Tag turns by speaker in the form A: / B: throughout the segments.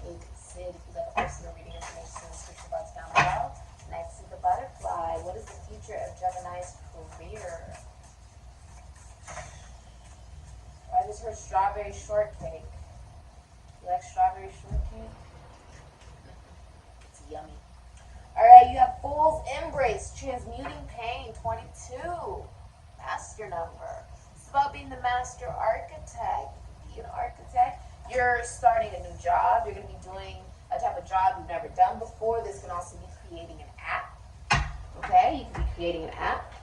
A: Sikiksyd. If you'd like a personal reading information in the description box down below. Next is the butterfly. What is the future of Gemini's career? I just heard strawberry shortcake. You like strawberry shortcake? It's yummy. Alright, you have Fool's Embrace, Transmuting Pain, 22. Master number. It's about being the master architect. Be an architect. You're starting a new job. You're going to be doing a type of job you've never done before. This can also be creating an app. Okay, you can be creating an app.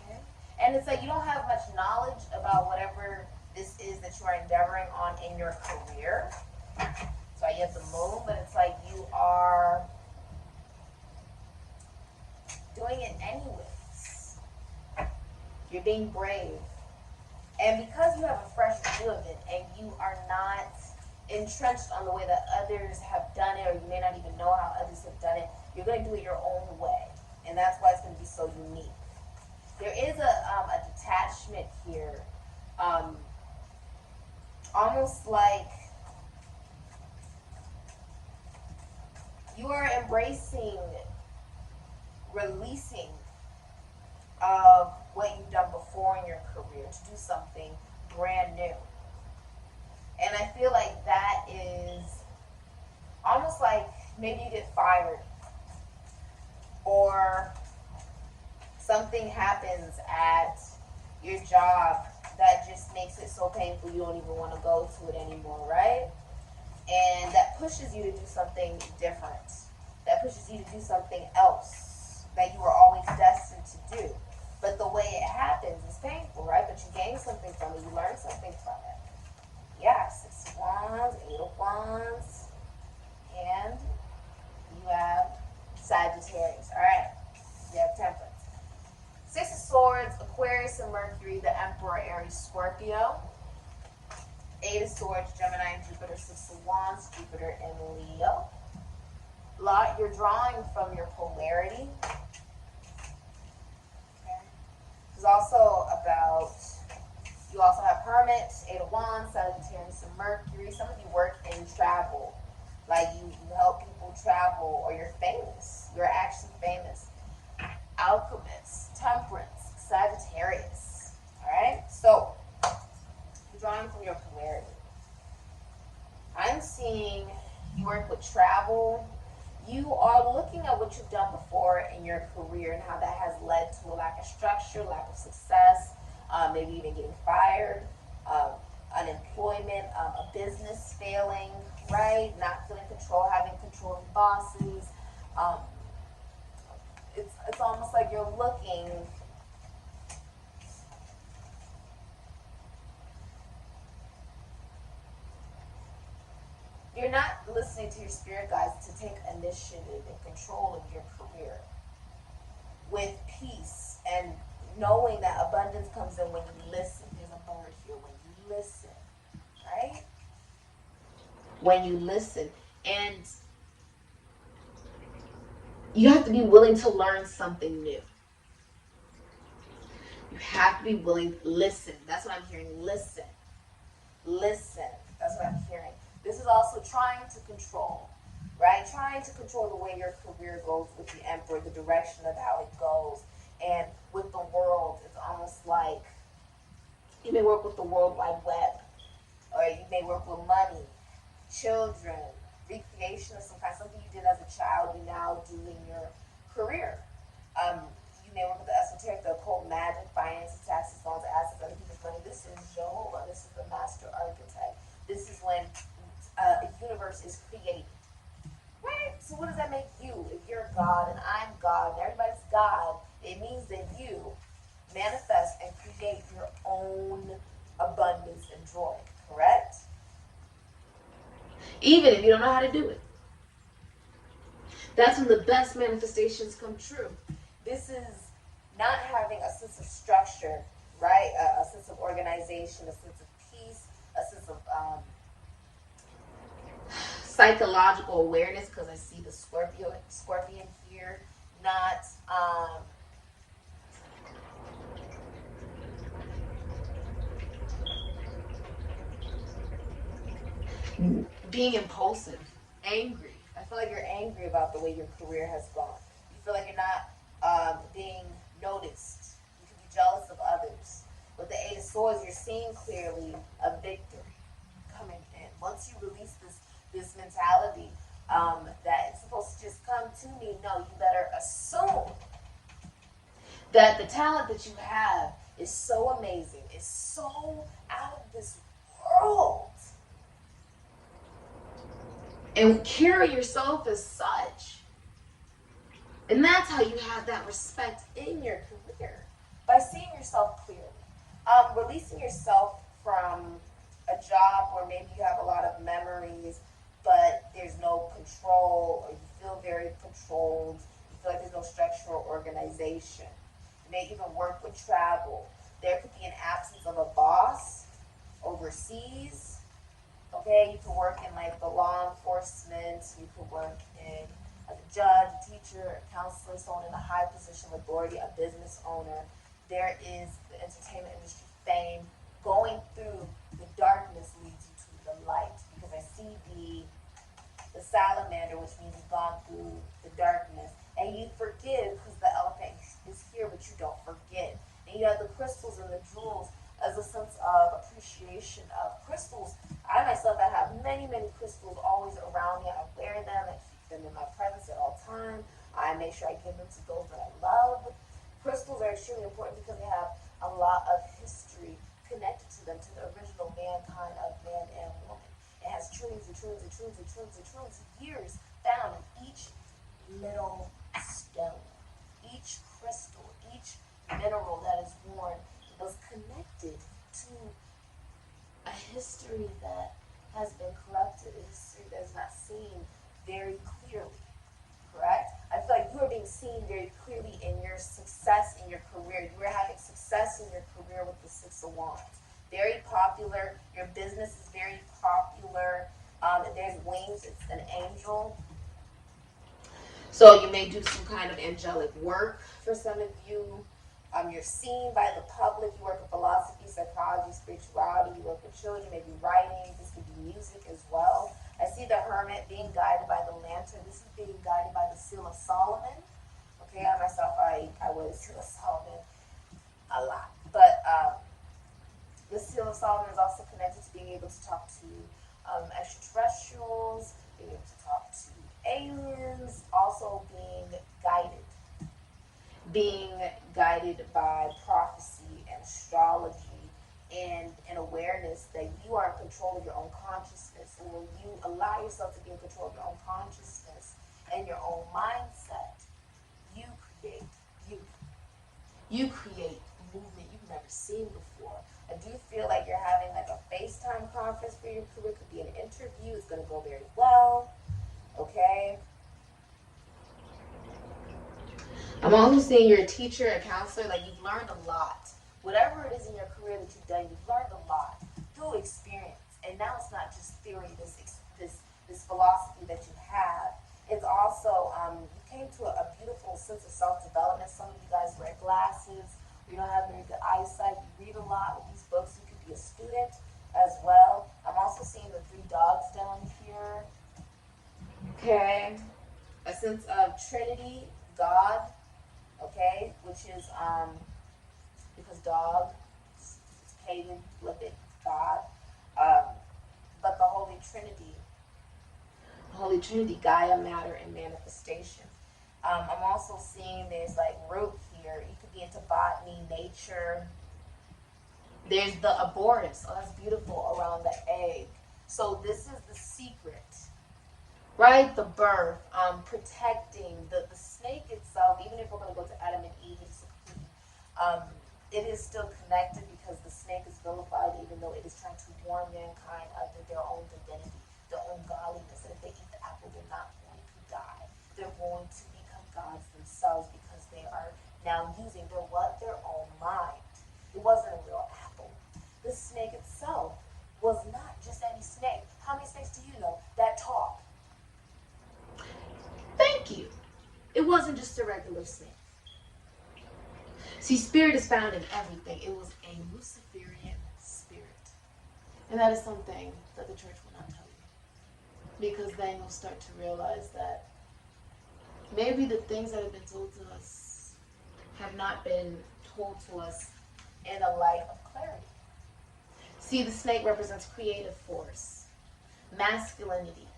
A: Okay. And it's like you don't have much knowledge about whatever this is that you are endeavoring on in your career. So you have the moon, but it's like you are doing it anyways. You're being brave. And because you have a fresh view of it and you are not entrenched on the way that others have done it, or you may not even know how others have done it, you're going to do it your own way. And that's why it's going to be so unique. There is a detachment here. Almost like you are embracing, releasing of what you've done before in your career to do something brand new. And I feel like that is almost like maybe you get fired or something happens at your job that just makes it so painful you don't even want to go to it anymore, right? And that pushes you to do something different. That pushes you to do something else that you were always destined to do. But the way it happens is painful, right? But you gain something from it. You learn something from it. Yeah, 6 of Wands, 8 of Wands. And you have Sagittarius. All right. You have Temperance. 6 of Swords, Aquarius and Mercury, the Emperor, Aries, Scorpio. 8 of Swords, Gemini and Jupiter. 6 of Wands, Jupiter and Leo. You're drawing from your polarity. Okay. It's also about, you also have Hermit, 8 of Wands, Sagittarius and Mercury. Some of you work in travel. Like you help people travel, or you're famous. You're actually famous. Alchemist, Temperance, Sagittarius. Alright? So, you're drawing from your polarity. I'm seeing you work with travel. You are looking at what you've done before in your career and how that has led to a lack of structure, lack of success, maybe even getting fired, unemployment, a business failing, right? Not feeling control, having controlling bosses. It's almost like you're looking you're not listening to your spirit guides to take initiative and control of your career with peace and knowing that abundance comes in when you listen. There's a bird here. When you listen, right? When you listen. And you have to be willing to learn something new. You have to be willing to listen. That's what I'm hearing. Listen. Listen. That's what I'm hearing. This is also trying to control, right? Trying to control the way your career goes with the Emperor, the direction of how it goes. And with the world, it's almost like you may work with the World Wide Web, or you may work with money, children, recreation of some kind, something you did as a child, you now do in your career. You may work with the esoteric, the occult, magic, finance, taxes, loans, assets, other people's money. This is Jehovah. This is the master architect. This is when a universe is created. Right? So what does that make you? If you're God and I'm God and everybody's God, it means that you manifest and create your own abundance and joy. Correct? Even if you don't know how to do it. That's when the best manifestations come true. This is not having a sense of structure, right? A sense of organization, a sense of peace, a sense of psychological awareness, because I see the scorpion here, not being impulsive, angry. I feel like you're angry about the way your career has gone. You feel like you're not being noticed. You can be jealous of others. With the Eight of Swords, you're seeing clearly a victory coming in. Once you release this mentality that it's supposed to just come to me, no, you better assume that the talent that you have is so amazing, is so out of this world. And carry yourself as such. And that's how you have that respect in your career, by seeing yourself clearly. Releasing yourself from a job where maybe you have a lot of memories, but there's no control, or you feel very controlled, you feel like there's no structure or organization. You may even work with travel. There could be an absence of a boss overseas. Okay, you could work in like the law enforcement, you could work in as a judge, a teacher, a counselor, someone in a high position of authority, a business owner. There is the entertainment industry fame. Going through the darkness leads you to the light, because I see the salamander, which means you've gone through the darkness, and you forgive because the elephant is here, but you don't forget. And you have the crystals and the jewels as a sense of appreciation of crystals. I myself, I have many, many crystals always around me. I wear them, I keep them in my presence at all times. I make sure I give them to those that I love. Crystals are extremely important because they have a lot of history connected to them, to the original mankind of man and woman. It has trillions and trillions and trillions and trillions and trillions of years found in each little stone, each crystal, each mineral that is worn was connected to a history that has been corrupted, a history that is not seen very clearly, correct? I feel like you are being seen very clearly in your success in your career. You are having success in your career with the Six of Wands. Very popular. Your business is very popular. There's wings. It's an angel. So you may do some kind of angelic work for some of you. You're seen by the public. You work with philosophy, psychology, spirituality. You work with children, maybe writing. This could be music as well. I see the Hermit being guided by the lantern. This is being guided by the Seal of Solomon. Okay, I myself, I wear the Seal of Solomon a lot. But the Seal of Solomon is also connected to being able to talk to extraterrestrials, being able to talk to aliens, also being guided by prophecy and astrology, and an awareness that you are in control of your own consciousness. And when you allow yourself to be in control of your own consciousness and your own mindset, you create movement you've never seen before. I do feel like you're having like a FaceTime conference for your career. It could be an interview. It's going to go very well. Okay. I'm also seeing you're a teacher, a counselor. Like, you've learned a lot. Whatever it is in your career that you've done, you've learned a lot through experience. And now it's not just theory, this philosophy that you have. It's also, you came to a beautiful sense of self-development. Some of you guys wear glasses. You don't have very good eyesight. You read a lot with these books. You could be a student as well. I'm also seeing the 3 dogs down here. Okay. A sense of Trinity, God. Okay, which is because dog, it's pagan, flippant, God, but the Holy Trinity, Gaia, matter, and manifestation. I'm also seeing there's like root here. You could be into botany, nature. There's the abortus. Oh, that's beautiful, around the egg. So this is the secret. Right, the birth, protecting the snake itself. Even if we're going to go to Adam and Eve, it is still connected because the snake is vilified, even though it is trying to warn mankind of their own divinity, their own godliness. And if they eat the apple, they're not going to die. They're going to become gods themselves because they are now using their own mind. It wasn't a real apple. The snake itself was not just any snake. How many snakes do you know that talk? Thank you. It wasn't just a regular snake. See, spirit is found in everything. It was a Luciferian spirit. And that is something that the church will not tell you. Because then you'll start to realize that maybe the things that have been told to us have not been told to us in a light of clarity. See, the snake represents creative force, masculinity.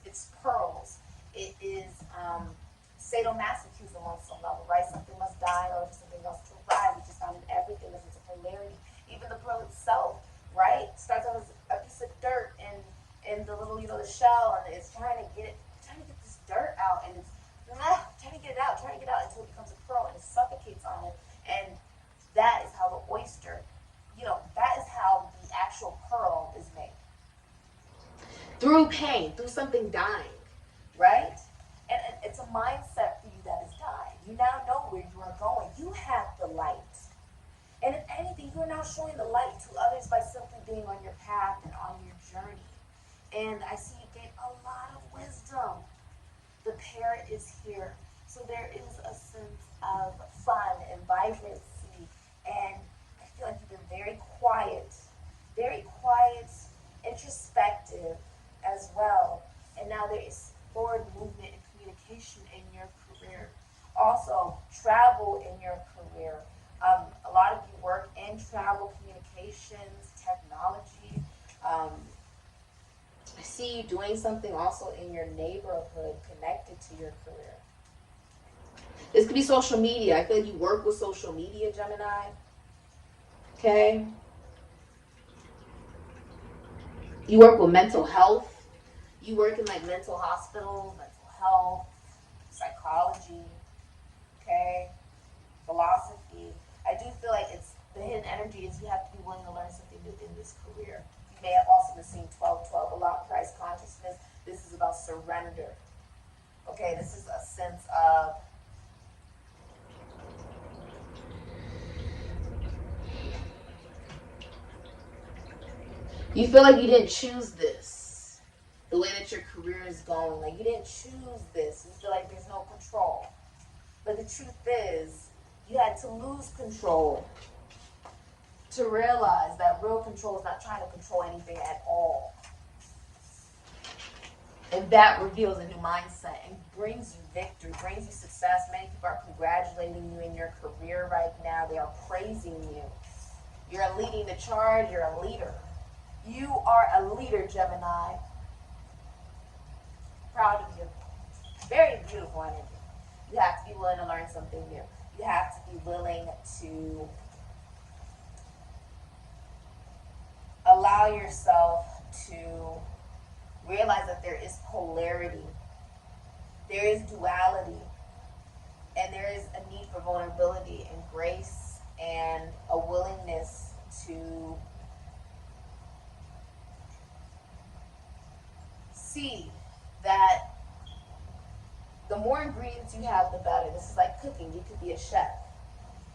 A: It's pearls. It is sadomasochism on some level, right? Something must die or something else to rise. We just found in everything there's a polarity. Even the pearl itself, right? Starts out as a piece of dirt in the little, the shell, and it's trying to get this dirt out, and it's trying to get it out until it becomes a pearl, and it suffocates on it. And that is how the oyster, that is how the actual pearl is made. Through pain, through something dying, right? And it's a mindset for you that is dying. You now know where you are going. You have the light. And if anything, you're now showing the light to others by simply being on your path and on your journey. And I see you gain a lot of wisdom. The parrot is here. So there is a sense of fun and vibrancy. And I feel like you've been very quiet, introspective as well. And now there is forward movement and communication in your career. Also, travel in your career. A lot of you work in travel, communications, technology. I see you doing something also in your neighborhood connected to your career. This could be social media. I feel like you work with social media, Gemini. Okay? You work with mental health. You work in like mental hospitals, mental health, psychology, okay? Philosophy. I do feel like it's the hidden energy is you have to be willing to learn something new in this career. You may have also been seeing 12-12 a lot, Christ consciousness. This is about surrender. Okay, this is a sense of you feel like you didn't choose this. The way that your career is going, like you didn't choose this. You feel like there's no control. But the truth is, you had to lose control to realize that real control is not trying to control anything at all. And that reveals a new mindset and brings you victory, brings you success. Many people are congratulating you in your career right now. They are praising you. You're leading the charge. You're a leader. You are a leader, Gemini. Proud of you. Very beautiful energy. You have to be willing to learn something new. You have to be willing to allow yourself to realize that there is polarity. There is duality. And there is a need for vulnerability and grace and a willingness to see that the more ingredients you have, the better. This is like cooking. You could be a chef.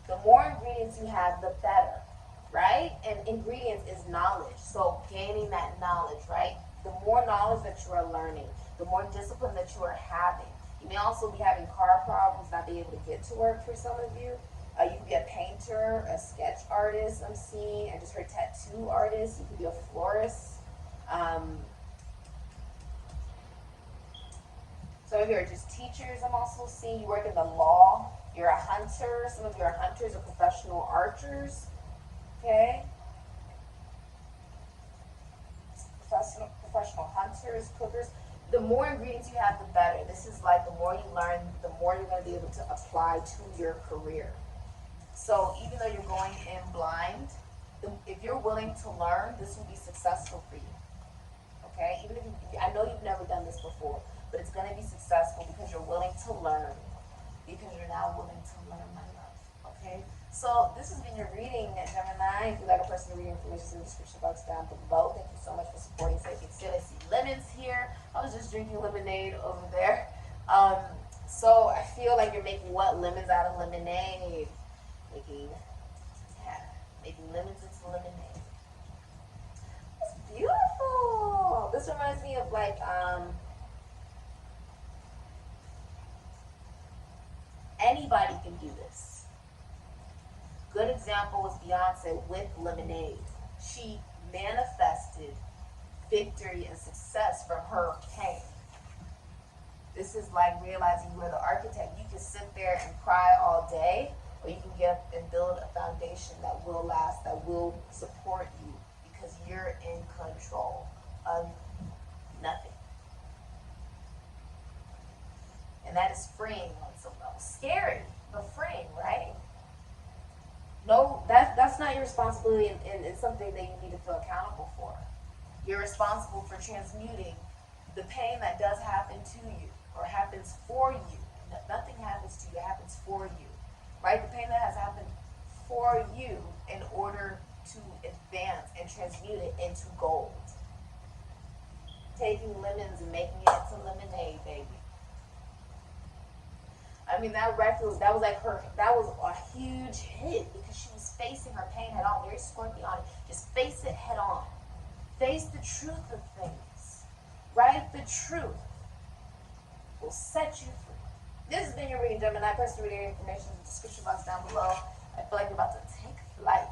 A: The more ingredients you have, the better, right? And ingredients is knowledge. So gaining that knowledge, right? The more knowledge that you are learning, the more discipline that you are having. You may also be having car problems, not being able to get to work for some of you. You could be a painter, a sketch artist, I'm seeing. I just heard tattoo artist. You could be a florist. Some of you are just teachers, I'm also seeing. You work in the law. You're a hunter. Some of you are hunters or professional archers. Okay? Professional hunters, cookers. The more ingredients you have, the better. This is like the more you learn, the more you're going to be able to apply to your career. So even though you're going in blind, if you're willing to learn, this will be successful for you. Okay? Even if I know you've never done this before, but it's going to be successful because you're willing to learn. Because you're now willing to learn, my love. Okay? So this has been your reading, Gemini. If you'd like a personal reading, information in the description box down below. Thank you so much for supporting Sikiksyd. I see lemons here. I was just drinking lemonade over there. So I feel like you're making what? Lemons out of lemonade. Making lemons into lemonade. That's beautiful. This reminds me of like anybody can do this. Good example was Beyonce with lemonade. She manifested victory and success from her pen. is like realizing you are the architect. You can sit there and cry all day, or you can get up and build a foundation that will last, that will support you, because you're in control of nothing. And that is freeing on some level. Scary, but freeing, right? No, that's not your responsibility, and something that you need to feel accountable for. You're responsible for transmuting the pain that does happen to you, or happens for you. Nothing happens to you, it happens for you. Right? The pain that has happened for you in order to advance and transmute it into gold. Taking lemons and making it into lemonade, baby. I mean, that record, that was a huge hit, because she was facing her pain head on, very Scorpionic. Just face it head on. Face the truth of things. Right? The truth will set you free. This has been your reading, Gemini. Personal reading information in the description box down below. I feel like you're about to take flight.